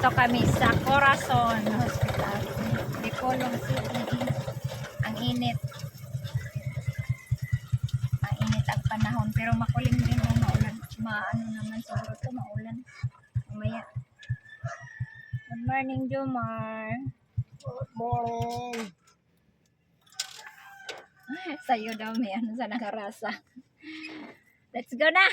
Nandito kami sa Corazon Hospital, Dipolog City. Ang init. Ang init ang panahon. Pero makulim din o maulan. Maano naman siguro ito, maulan. Mamaya. Good morning, Jomar. Good morning. Sa'yo daw may ano sa nakarasa. Let's go na!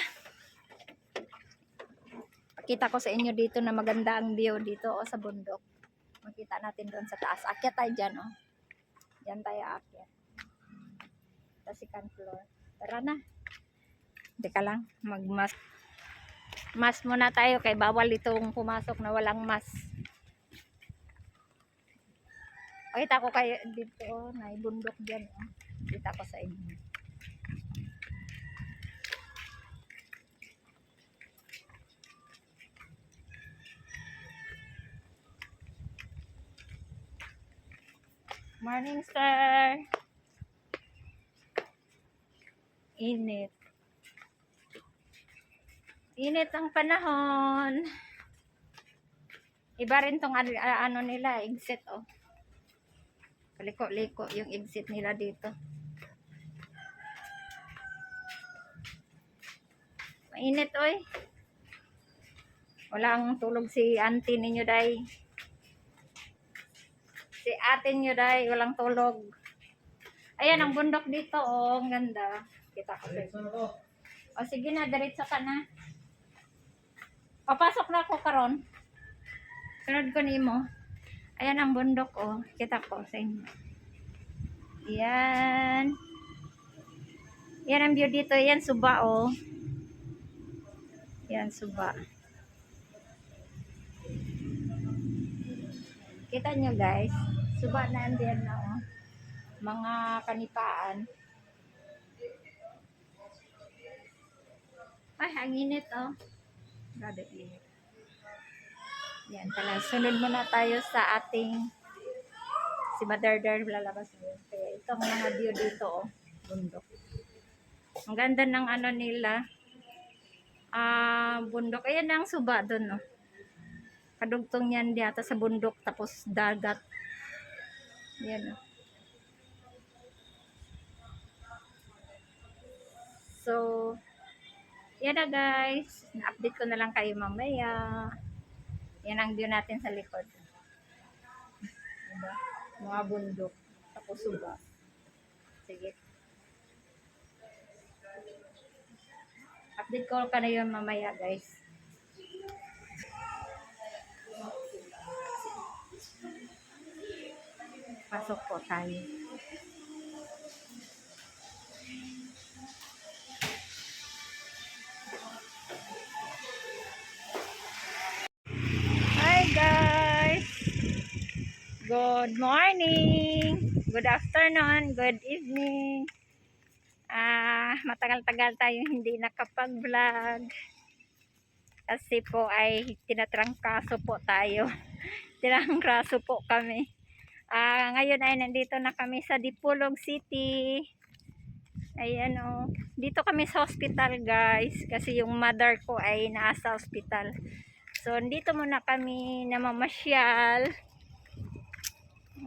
Pakita ko sa inyo dito na maganda ang view dito o sa bundok. Makita natin doon sa taas. Akyat tayo dyan, oh. Diyan tayo akyat. Sa second floor. Tara na. Teka lang. Mag-mask. Mask muna tayo kay bawal itong pumasok na walang mask. Pakita ko kayo dito, oh. May bundok dyan, oh. Kita ko sa inyo. Morning, sir. Init. Init ang panahon. Iba rin tong ano nila, exit, oh. Liko-liko yung exit nila dito. Mainit, oy. Walang tulog si auntie ninyo, day. Si ate nyo, day. Walang tulog. Ayan, ang bundok dito, oh. Ang ganda. Kita ko sa inyo. O, sige na. Diretso ka na. Papasok na ako karon. Sunod ko nimo. Ayan ang bundok, oh. Kita ko sa inyo. Yan. Yan ang view dito. Yan, Suba, oh. Yan, Suba. Kita nyo, guys. Suba na yan na, oh. Mga kanipaan. Ay, ang init, oh. Grabe init. Yan pala. Sunod muna tayo sa ating si Madardar lalabas mo. Kaya ito ang mga view dito, oh. Bundok. Ang ganda ng ano nila. Bundok. Ayan ang Suba doon, oh. Kadugtong yan diyata sa bundok tapos dagat. Yan, oh. So, yan na, guys. Na-update ko na lang kayo mamaya. Yan ang view natin sa likod. Diba? Mga bundok. Tapos Suba. Sige. Update ko ka na yun mamaya, guys. Pasok po tayo. Hi, guys! Good morning! Good afternoon! Good evening! Matagal-tagal tayong hindi nakapag-vlog kasi po ay tinatrangkaso po tayo. Tinangkaso po kami. Ngayon ay nandito na kami sa Dipolog City. Ayan, oh. Dito kami sa hospital, guys, kasi yung mother ko ay nasa hospital. So dito muna kami namamasyal.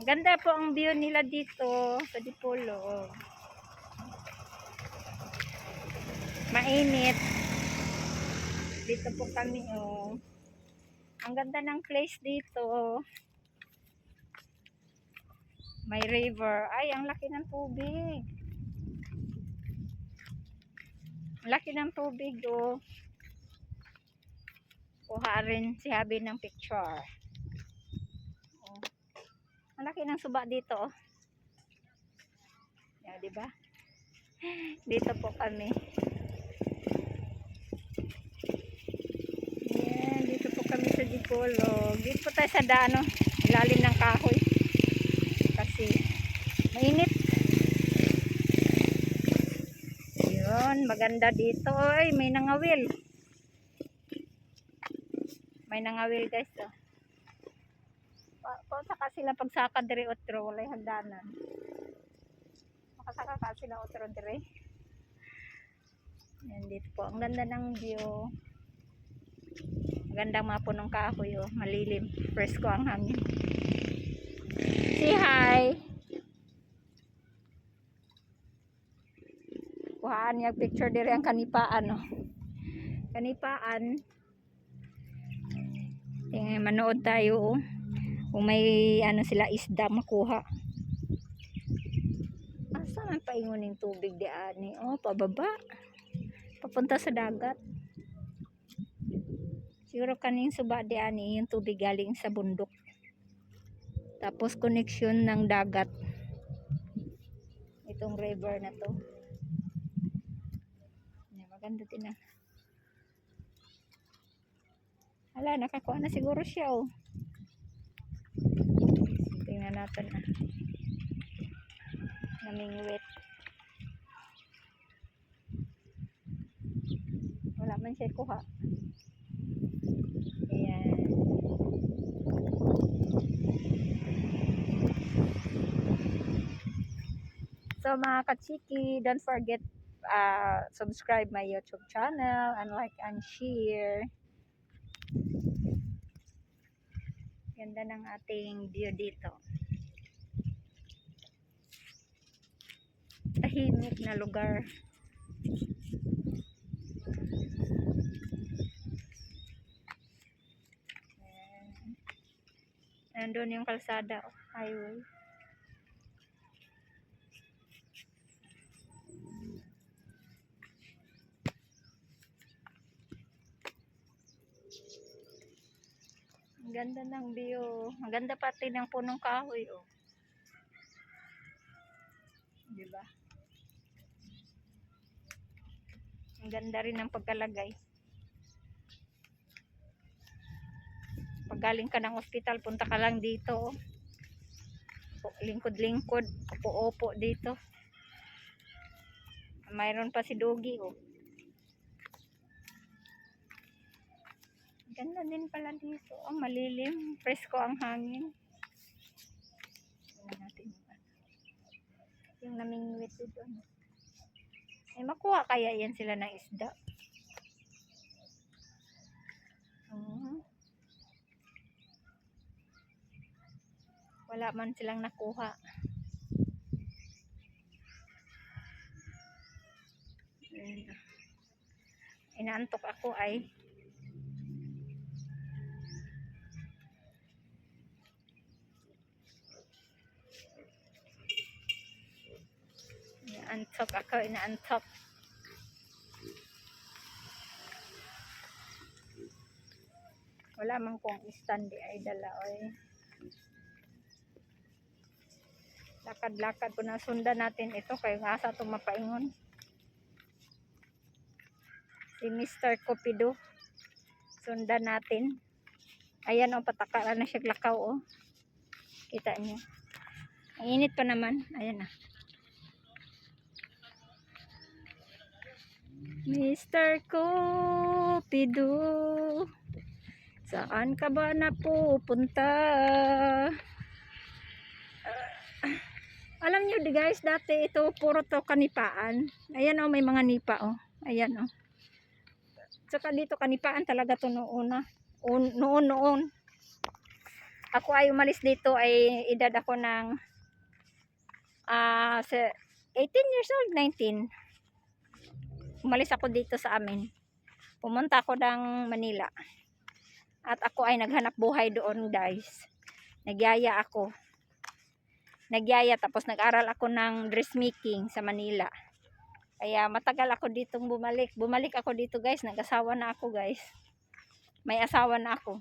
Ganda po ang view nila dito sa Dipolog. Mainit. Dito po kami, oh. Ang ganda ng place dito. May river. Ay, ang laki ng tubig. Ang laki ng tubig, oh. Kuha rin si Habi ng picture. Oh. Ang laki ng Suba dito, oh. Yan, diba? Dito po kami. Yan, dito po kami sa Dipolog. Dito po tayo sa daan, oh. Ilalim ng kahoy. Kasi mainit. Yun, maganda dito. Oy, may nangawil. May nangawil, guys, oh. Saka sila pagsaka dire otro, walay hagdanan. Makasaka ka sila otro dire. Yan dito po. Ang ganda ng view. Magandang mga punong kahoy, oh. Malilim. Presko ang hangin. Say hi! Kuhaan niya picture diri ang kanipaan, oh. Kanipaan. Tingnan, manood tayo, oh. Kung may ano sila isda makuha. Asa man paingon yung tubig di ani? Oh, pababa. Papunta sa dagat. Siguro kaning suba di ani yung tubig galing sa bundok. Tapos connection ng dagat. Itong river na to. Maganda din na. Hala, nakakuha na siguro siya, oh. Tingnan natin, ah. Namingwit. Wala man siya kuha. Ayan. So mga kachiki, don't forget subscribe my YouTube channel and like and share. Ganda ng ating view dito. Tahimik na lugar. Nandun yung kalsada, highway. Ang ganda ng view. Ang ganda pati ng punong kahoy, oh. Diba? Ang ganda rin ng pagkalagay. Pag galing ka ng ospital, punta ka lang dito, oh. Lingkod-lingkod, upo-upo dito. Mayroon pa si Dogi, oh. Ganda din pala dito. Oh, malilim. Presko ang hangin. Tingnan natin yung namingwit dito. Ay, makuha kaya yan sila ng isda. Wala man silang nakuha. Inaantok ako ay. Inaantok. Wala man kong stand ay dala, oy. Lakad-lakad ko na sundan natin ito kay asa itong mapaingon. Si Mr. Cupido. Sundan natin. Ayan, oh, patakaran na siya lakaw, oh. Kita niyo. Ang init pa naman. Ayan na. Mr. Cupido, saan ka ba napupunta? Alam nyo guys, dati ito puro to kanipaan. Ayan, oh, may mga nipa, oh. Ayan, oh. Saka dito kanipaan talaga to noon. Noon. Ako ay umalis dito ay edad ako ng 18 years old, 19. Umalis ako dito sa amin. Pumunta ako ng Manila. At ako ay naghanap buhay doon, guys. Nagyaya tapos nag-aral ako ng dressmaking sa Manila. Kaya matagal ako ditong bumalik. Bumalik ako dito, guys. Nag-asawa na ako, guys. May asawa na ako.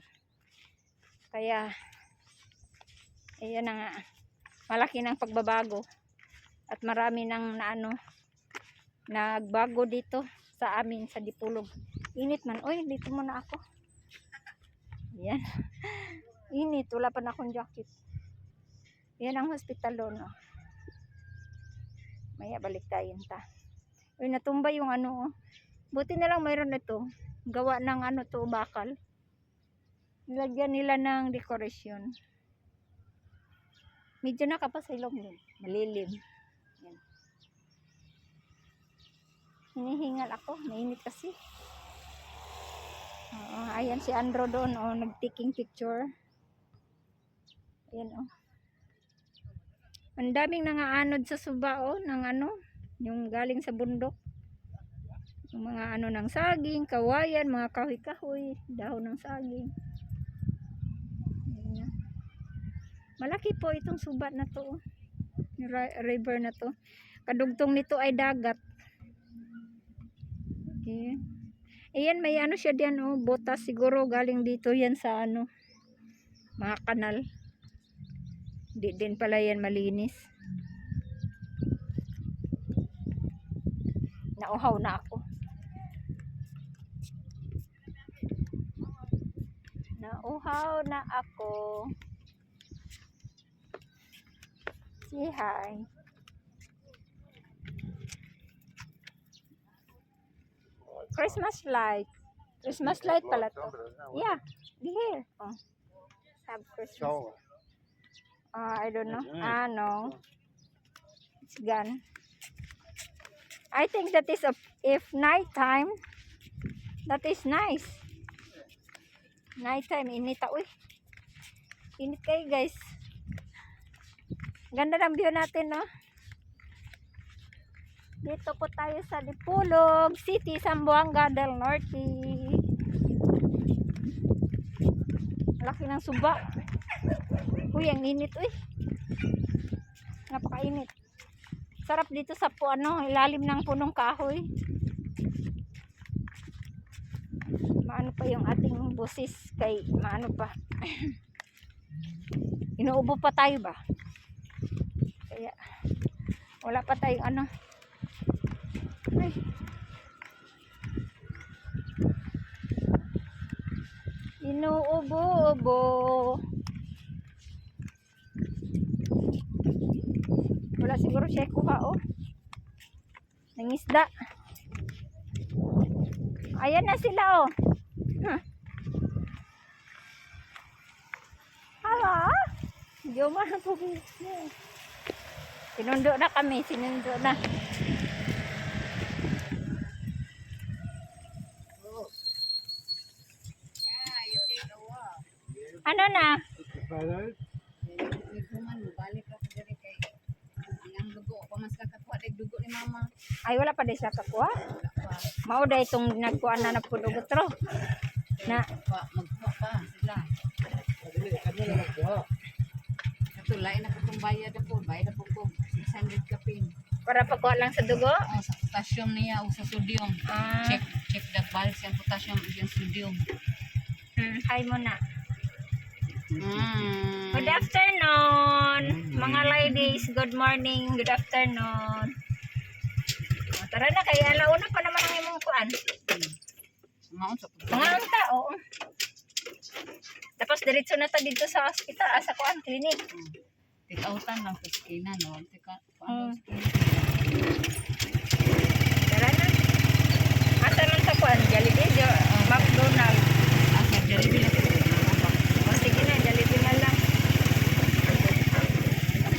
Kaya ayan na nga. Malaki ng pagbabago. At marami ng nagbago dito sa amin sa Dipolog. Init man. Oy, dito muna ako. Yan. Init. Wala pa na akong jacket. Yan ang hospital doon, oh. Maya balik tayo ta. Uy, natumba yung oh. Buti na lang mayroon ito. Gawa ng to, bakal. Nilagyan nila ng dekorasyon. Medyo nakapasilong din. Malilim. Yan. Hinihingal ako. Mainit kasi. Ayan. Ayan si Andro doon, oh, nag-taking picture. Ayan, oh. Ang daming nangaanod sa suba, oh, ng ano, yung galing sa bundok. Yung mga ano ng saging, kawayan, mga kahoy-kahoy, dahon ng saging. Ayan. Malaki po itong suba na to, oh. Yung river na to. Kadugtong nito ay dagat. Okay. Ayan, may ano siya diyan, oh, botas siguro galing dito yan sa ano, mga kanal. Di din pala yan malinis. Nauhaw na ako. Nauhaw na ako. Say hi. Christmas light. Christmas light pala to. Yeah, be here. Oh. Have Christmas. I don't know. No. It's gone. I think that is if night time. That is nice. Night time init uy. Init kayo guys. Ganda ng view natin, no? Dito po tayo sa Dipolog City, Zamboanga del Norte. Laki ng suba. Uy, ang init, uy. Napakainit. Sarap dito sa ilalim ng punong kahoy. Maano pa yung ating busis kay maano pa. Inuubo pa tayo ba? Kaya wala pa tayong ano. Ay. Inuubo-ubo. Wala siguro siya kuha, oh. Nangisda. Ayan na sila, oh. Hala. Joma na po. Sinundo na kami. Sinundo na. Ano na? Ay, wala pa din siya kakuha. Mao da itong nagkuha na puno gutro. Na magkuha pa sila. Katulay na kung bayad ako ko 600 kapin. para pagkuha lang sa dugo. Sa potassium niya o sa sodium. Check the balance yung potassium and sodium. Hi muna. Good afternoon, mga ladies. Good morning, good afternoon. Tara na, kaya alauna pa naman ang imong kuan. Mga unta, oo. Tapos diretso na ta dito sa hospital, sa kuan, clinic. Take-outan lang sa skina, no? Tara na. Asa man sa kuan, Jollibee, McDonald's. Asa Jollibee lang. O sige na, Jollibee na lang.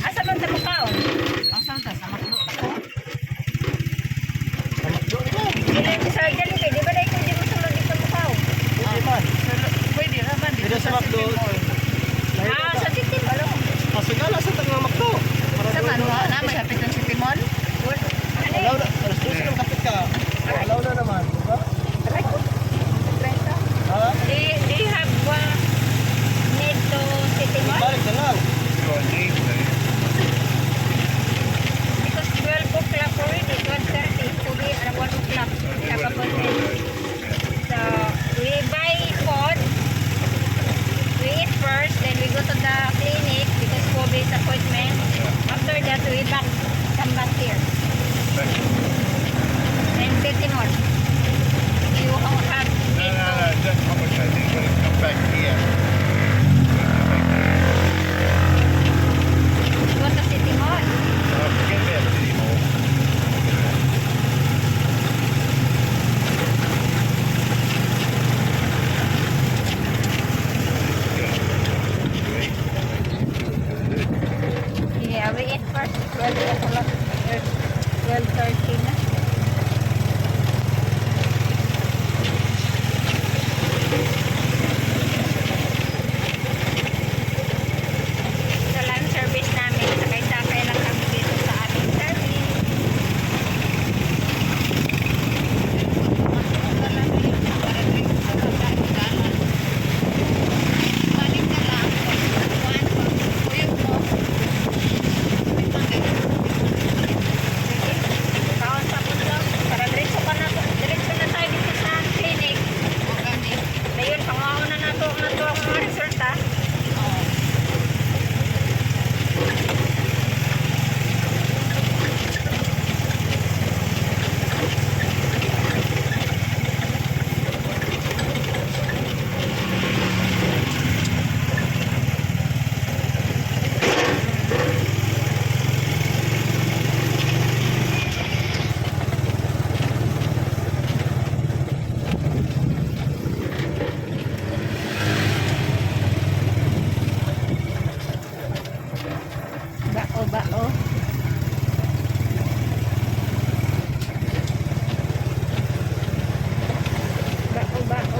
Asa man sa makaon? Asa ta sa McDo ako? Sa Jollibee, di ba na ito di mo sulod dito makaon? Pwede naman Dito sa McDo. Sa City Mall. Pasagala sa tanga McDo. Sa Manwa na, may hapit ng City Mall. Alaw na, alas 12 ng kapit ka. Alaw na naman, di ba? Ha? Do you have need to City Mall? Balik na lang. Because 12 o'clock already, 12:30. So we are 1 o'clock. We have appointment. So we buy food. We eat bago-bago.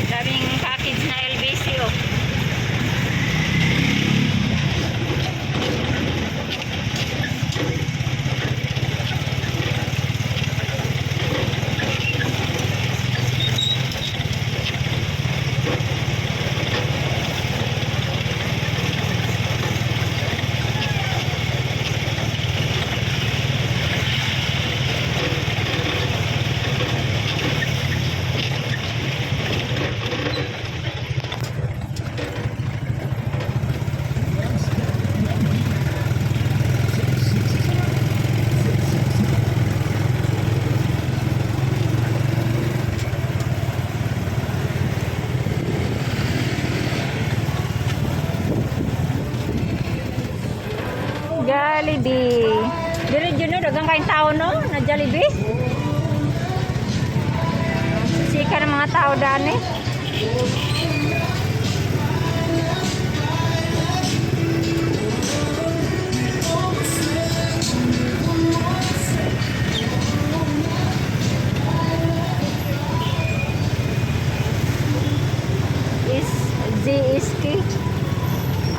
Daming package na LBC oh. Jollibee. Dili dyan no, dagang kain tao no, na Jollibee. Sika ng mga tao daan eh. Is GSK.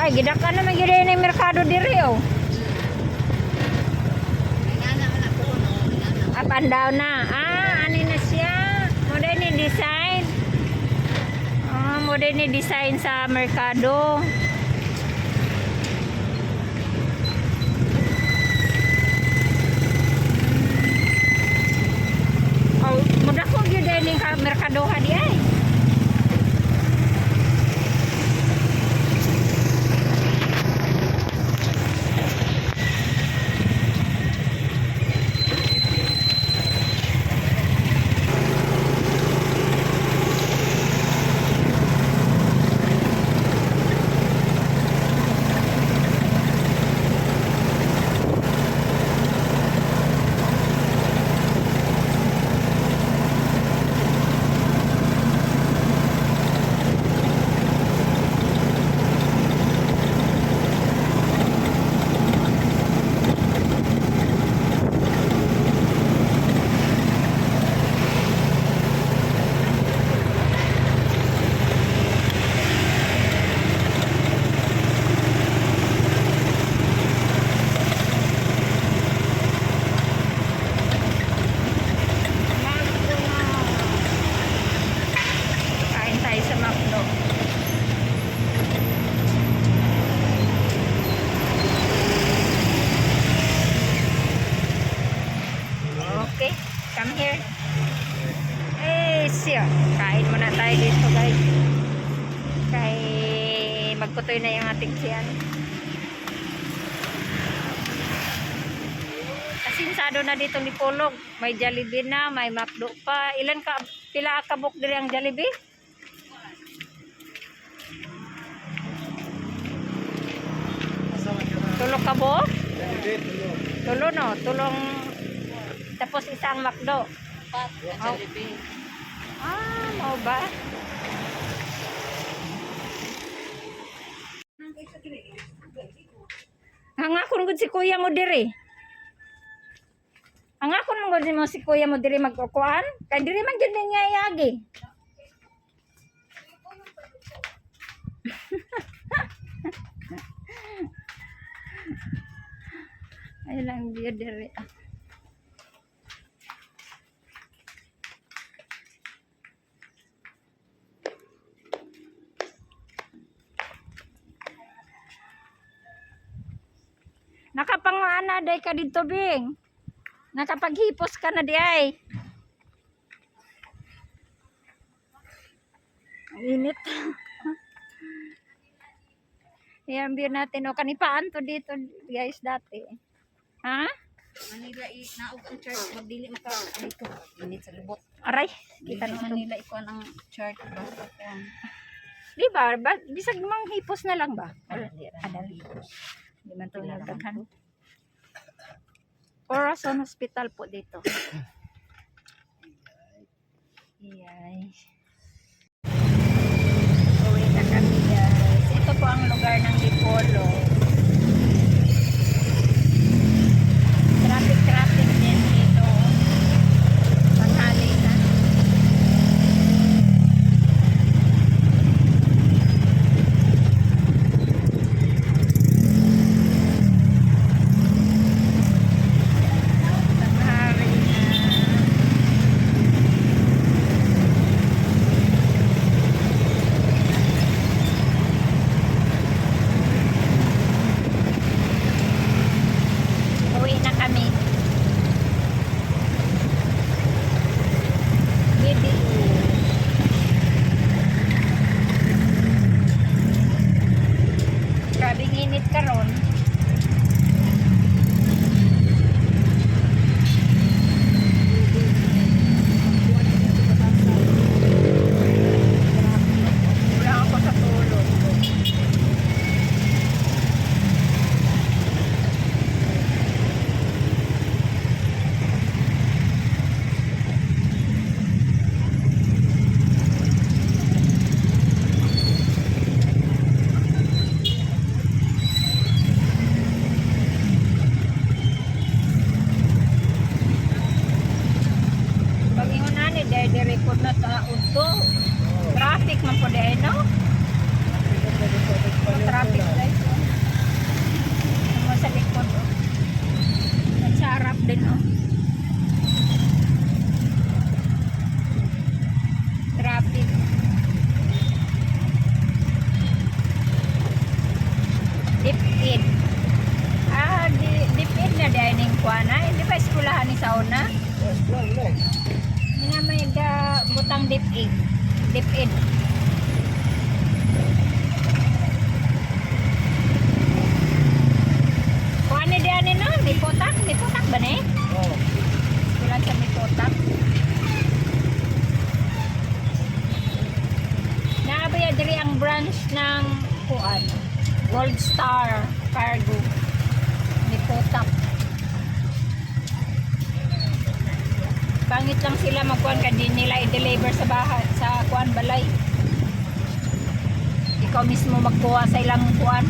Ay, gidakan na may gida yung merkado diri oh. Up and down na. Ano na siya? Modern ni design. Modern ni design sa merkado. Oh, mudah ko gyud din ka merkado di ay. Kain tayo sa McDo. Okay, come here. Eh, siya. Kain muna tayo dito, guys. Kay magputoy na yung ating siyan. Asinsado na dito ni Pulog. May Jollibee na, may McDo pa. Pila kabuk diri ang Jollibee? Tulo kabuk? Tulo no, tulong tapos isang McDo. Pat, Jollibee. Mau ba? Hangakon gud si kuya mo diri. Hangakon gud mo si kuya mo diri magkukuan. Kay diri man gid niya iagi. Ay lang dia diri. Nakapangana day ka dito, Bing. Nakapaghipos ka na di ay. Ang init. I-ambyo natin. O, kanipaan to dito, guys, dati. Ha? Manila naog ang church magdili maka dito. Init sa lubot. Aray, kita naman. Manila ikuan ang church basta kuan. Di ba? Bisag mang hipos na lang ba? Adal. Di man ito Wala nagdaghan. Corazon Hospital po dito. Iyay. DepEd. DepEd na dining kuana. Hindi ba eskulahan ni sauna? Yes, lang, lang. Hindi na may butang DepEd. DepEd. Kuani diyan no? May potak ba ni? Oh. Eskulahan sa may potak. Naabaya diri ang branch ng kuan. Gold Star Cargo. May potak. Pangit lang sila magkuhan ka din nila i-deliver sa bahay sa kuan balay. Ikaw mismo magkuha sa ilang kuan.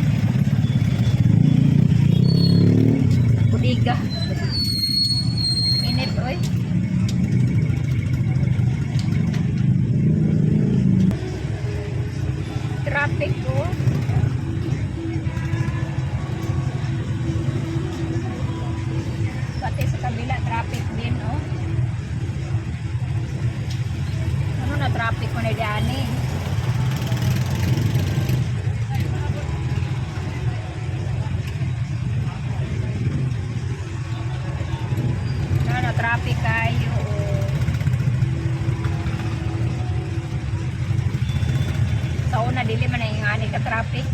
Budiga. Init oy. Traffic oh. Pati sa kabila traffic din oh. Ano na traffic mo na diyan eh. Ano na traffic kayo. Sa una dili man ang ani ka traffic.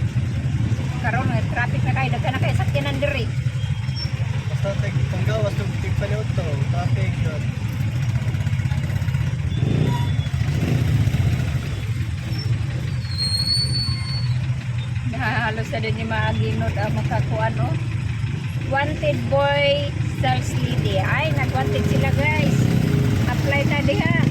Karon nga traffic na kayo daghan na kay sakyanan diri. Basta panggawas ng tigpaliot to. Traffic doon. Halos na din yung mga ginod ang makakuan no. Wanted boy Stars Lady. Ay, nag-wanted sila guys. Apply na diha.